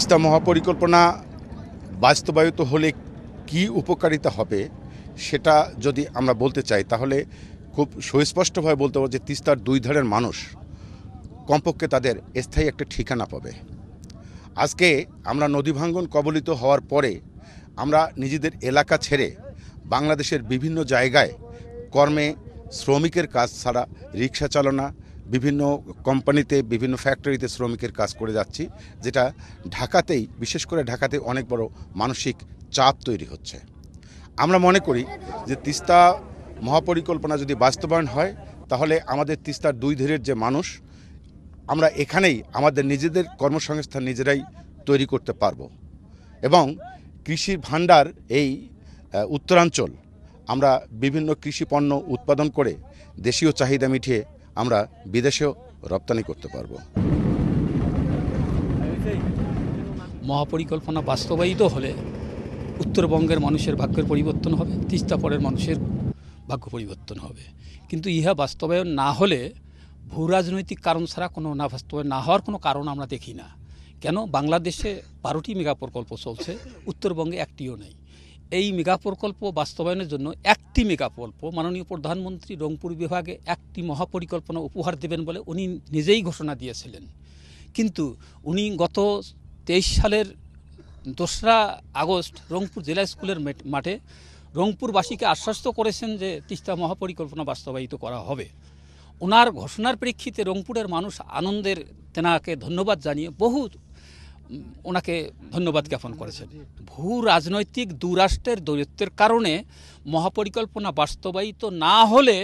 তিস্তা মহাপরিকল্পনা বাস্তবায়িত হলে কি উপকারিতা হবে সেটা যদি আমরা বলতে চাই তাহলে খুব সুস্পষ্টভাবে বলতে পারবো যে তিস্তার দুই ধারের মানুষ কমপক্ষে তাদের স্থায়ী একটা ঠিকানা পাবে। আজকে আমরা নদী ভাঙ্গন কবলিত হওয়ার পরে আমরা নিজেদের এলাকা ছেড়ে বাংলাদেশের বিভিন্ন জায়গায় কর্মে শ্রমিকের কাজ ছাড়া রিক্সা চালনা, বিভিন্ন কোম্পানিতে, বিভিন্ন ফ্যাক্টরিতে শ্রমিকের কাজ করে যাচ্ছি, যেটা ঢাকাতেই, বিশেষ করে ঢাকাতে অনেক বড় মানসিক চাপ তৈরি হচ্ছে। আমরা মনে করি যে তিস্তা মহাপরিকল্পনা যদি বাস্তবায়ন হয় তাহলে আমাদের তিস্তার দুই ধারের যে মানুষ, আমরা এখানেই আমাদের নিজেদের কর্মসংস্থান নিজেরাই তৈরি করতে পারবো এবং কৃষির ভাণ্ডার এই উত্তরাঞ্চল আমরা বিভিন্ন কৃষি পণ্য উৎপাদন করে দেশীয় চাহিদা মিটিয়ে আমরা বিদেশেও রপ্তানি করতে পারবো। মহাপরিকল্পনা বাস্তবায়িত হলে উত্তরবঙ্গের মানুষের ভাগ্যের পরিবর্তন হবে, তিস্তা পরের মানুষের ভাগ্য পরিবর্তন হবে। কিন্তু ইহা বাস্তবায়ন না হলে ভূ রাজনৈতিক কারণ ছাড়া না বাস্তবায়ন না হওয়ার কোনো কারণ আমরা দেখি না। কেন? বাংলাদেশে 12টি মেগা প্রকল্প চলছে, উত্তরবঙ্গে একটিও নেই। এই মেগা প্রকল্প বাস্তবায়নের জন্য একটি মেগা প্রকল্প মাননীয় প্রধানমন্ত্রী রংপুর বিভাগে একটি মহাপরিকল্পনা উপহার দেবেন বলে উনি নিজেই ঘোষণা দিয়েছিলেন। কিন্তু উনি গত 23 সালের 2রা আগস্ট রংপুর জেলা স্কুলের মাঠে রংপুরবাসীকে আশ্বস্ত করেছেন যে তিস্তা মহাপরিকল্পনা বাস্তবায়িত করা হবে। ওনার ঘোষণার প্রেক্ষিতে রংপুরের মানুষ আনন্দের তেনাকে ধন্যবাদ জানিয়ে ওনাকে ধন্যবাদ জ্ঞাপন করেছেন। ভূ রাজনৈতিক দুরাষ্ট্রের দৌত্যের কারণে মহাপরিকল্পনা বাস্তবায়িত না হলে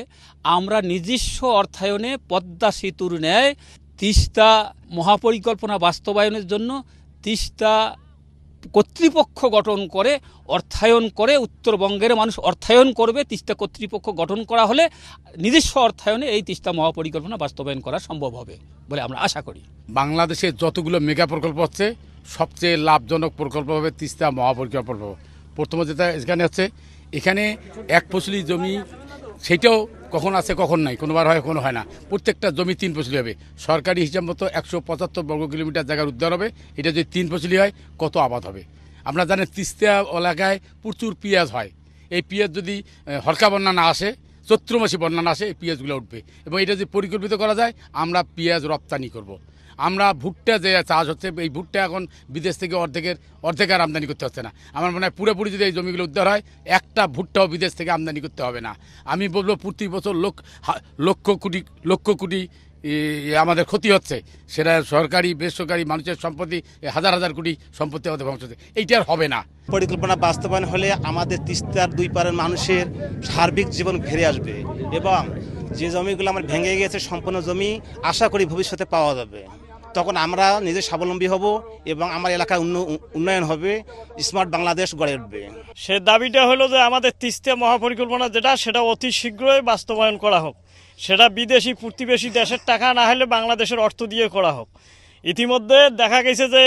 আমরা নিজস্ব অর্থায়নে পদ্মা সেতুর ন্যায় তিস্তা মহাপরিকল্পনা বাস্তবায়নের জন্য তিস্তা কর্তৃপক্ষ গঠন করে অর্থায়ন করে উত্তরবঙ্গের মানুষ অর্থায়ন করবে। তিস্তা কর্তৃপক্ষ গঠন করা হলে নিজস্ব অর্থায়নে এই তিস্তা মহাপরিকল্পনা বাস্তবায়ন করা সম্ভব হবে বলে আমরা আশা করি। বাংলাদেশে যতগুলো মেগা প্রকল্প হচ্ছে সবচেয়ে লাভজনক প্রকল্প হবে তিস্তা মহাপরিকল্পনা। প্রথম যেটা এখানে হচ্ছে, এখানে এক ফসলি জমি, সেটাও কখন আছে কখন নাই, কোনোবার হয় কোনো হয় না। প্রত্যেকটা জমি 3 ফসলি হবে। সরকারি হিসাব মতো 175 বর্গ কিলোমিটার জায়গার উদ্ধার হবে। এটা যদি 3 ফসলি হয় কত আবাদ হবে। আমরা জানি তিস্তা এলাকায় প্রচুর পেঁয়াজ হয়। এই পেঁয়াজ যদি হরকা বন্যা না আসে, চৈত্রমাসী বন্যা না আসে, এই পেঁয়াজগুলো উঠবে এবং এটা যদি পরিকল্পিত করা যায় আমরা পেঁয়াজ রপ্তানি করব। আমরা ভুট্টা যে চাষ হচ্ছে, এই ভুট্টা এখন বিদেশ থেকে অর্ধেক আর আমদানি করতে হচ্ছে না। আমার মনে হয় পুরোপুরি যদি এই জমিগুলো উদ্ধার হয় একটা ভুট্টাও বিদেশ থেকে আমদানি করতে হবে না। আমি বলবো প্রতি বছর লক্ষ কোটি আমাদের ক্ষতি হচ্ছে, সেটা সরকারি বেসরকারি মানুষের সম্পত্তি, হাজার হাজার কোটি সম্পত্তি আমাদের ধ্বংস হচ্ছে। এইটা আর হবে না। পরিকল্পনা বাস্তবায়ন হলে আমাদের তিস্তার দুই পারের মানুষের সার্বিক জীবন ফিরে আসবে এবং যে জমিগুলো আমার ভেঙে গেছে সম্পূর্ণ জমি আশা করি ভবিষ্যতে পাওয়া যাবে। তখন আমরা নিজে স্বাবলম্বী হব এবং আমার এলাকায় উন্নয়ন হবে, স্মার্ট বাংলাদেশ গড়ে উঠবে। সে দাবিটা হলো যে আমাদের তিস্তা মহাপরিকল্পনা সেটা অতি শীঘ্রই বাস্তবায়ন করা হোক। সেটা বিদেশি প্রতিবেশী দেশের টাকা না হলে বাংলাদেশের অর্থ দিয়ে করা হোক। ইতিমধ্যে দেখা গেছে যে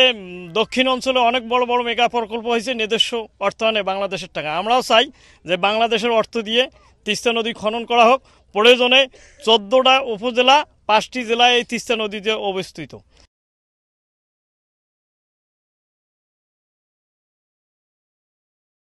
দক্ষিণ অঞ্চলে অনেক বড় বড় মেগা প্রকল্প হয়েছে নিজস্ব অর্থায়নে বাংলাদেশের টাকা। আমরাও চাই যে বাংলাদেশের অর্থ দিয়ে তিস্তা নদী খনন করা হোক। প্রয়োজনে 14টা উপজেলা, 5টি জেলায় এই তিস্তা নদীতে অবস্থিত।